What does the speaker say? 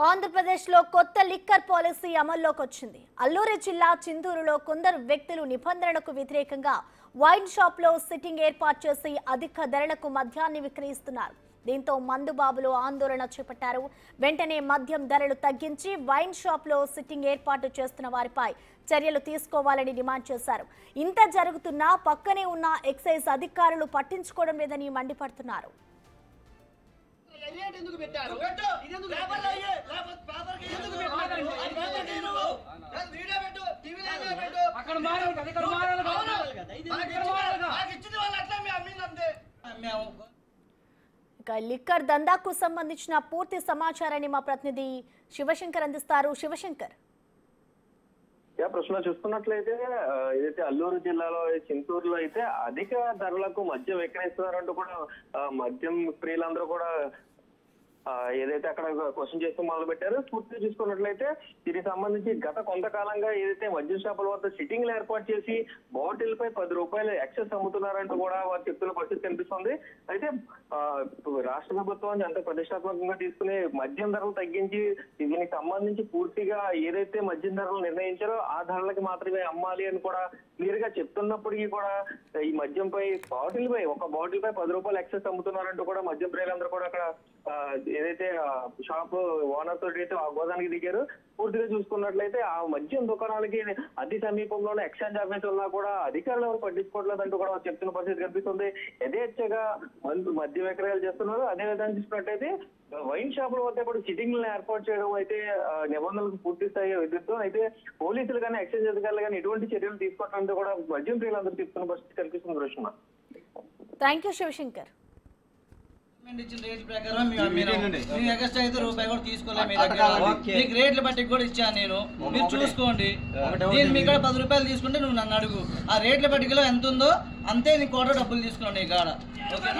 ఆంధ్రప్రదేశ్లో కొత్త liquor policy అమల్లోకి వచ్చింది. అల్లూరి జిల్లా చింతూరులో కొందరు వ్యక్తులు నిబంధనలకు వ్యతిరేకంగా వైన్ షాప్లో సిట్టింగ్ ఏర్పాటు చేసి అధిక ధరలకు మద్యాన్ని విక్రయిస్తున్నారు. దీంతో మందుబాబులు ఆందోళన చేపట్టారు. వెంటనే మద్యం ధరలు తగ్గించి వైన్ షాప్లో సిట్టింగ్ ఏర్పాటు చేస్తున్న వారిపై చర్యలు తీసుకోవాలని డిమాండ్ చేశారు. ఇంత జరుగుతున్నా పక్కనే ఉన్న ఎక్సైజ్ అధికారులు పట్టించుకోవడం లేదని మండిపడుతున్నారు. లిక్కర్ దందాకు సంబంధించిన పూర్తి సమాచారాన్ని మా ప్రతినిధి శివశంకర్ అందిస్తారు. శివశంకర్, ప్రశ్న చూస్తున్నట్లయితే ఏదైతే అల్లూరు జిల్లాలో చింతూరులో అయితే అధిక ధరలకు మద్యం విక్రయిస్తున్నారంటూ కూడా మద్యం ప్రియులందరూ కూడా ఏదైతే అక్కడ క్వశ్చన్ చేస్తూ మొదలు పెట్టారు. పూర్తిగా చూసుకున్నట్లయితే దీనికి సంబంధించి గత కొంతకాలంగా ఏదైతే మద్యం షాపుల వద్ద సిట్టింగ్లు ఏర్పాటు చేసి బాటిల్ పై 10 రూపాయలు ఎక్సెస్ అమ్ముతున్నారంటూ కూడా వారు చెప్తున్న పరిస్థితి కనిపిస్తుంది. అయితే రాష్ట్ర ప్రభుత్వం ఎంత ప్రతిష్టాత్మకంగా తీసుకుని మద్యం ధరలు తగ్గించి దీనికి సంబంధించి పూర్తిగా ఏదైతే మద్యం ధరలు నిర్ణయించారో ఆ ధరలకి మాత్రమే అమ్మాలి అని కూడా క్లియర్ గా చెప్తున్నప్పటికీ కూడా ఈ మద్యంపై ఒక బాటిల్ పై 10 రూపాయలు ఎక్సెస్ అమ్ముతున్నారంటూ కూడా మద్యం ప్రియులందరూ కూడా అక్కడ ఏదైతే షాప్ ఓనర్ తోటి అయితే ఆ గోదానికి దిగారు. పూర్తిగా చూసుకున్నట్లయితే ఆ మద్యం దుకాణాలకి అతి సమీపంలోనే ఎక్స్చేంజ్ ఆఫీస్ ఉన్నా కూడా అధికారులు ఎవరు పట్టించుకోవట్లేదంటూ కూడా చెప్తున్న పరిస్థితి కనిపిస్తుంది. యథేచ్ఛగా మద్య విక్రయాలు చేస్తున్నారు. అదే విధంగా చూసుకున్నట్లయితే వైన్ షాపుల వద్ద కూడా సిట్టింగ్లను ఏర్పాటు చేయడం అయితే నిబంధనలకు పూర్తి స్థాయి విద్యుత్ అయితే పోలీసులు కానీ ఎక్స్చేంజ్ అధికారులు కానీ ఎటువంటి చర్యలు తీసుకోవడంతో కూడా మద్యం ప్రియులందరూ చెప్తున్న పరిస్థితి కనిపిస్తుంది. Rashma, thank you Shivshankar. Rate ప్రకారం ఎక్స్ట్రా అయితే రూపాయి కూడా తీసుకోలేదు. మీ దగ్గర మీకు రేట్లు బట్టి కూడా ఇచ్చాను నేను, మీరు చూసుకోండి. నేను మీ కాడ 10 రూపాయలు తీసుకుంటే నువ్వు నన్ను అడుగు. ఆ రేట్ల పట్టికలో ఎంత ఉందో అంతే నీ కోట డబ్బులు తీసుకున్నావు నీ కాడ. ఓకే.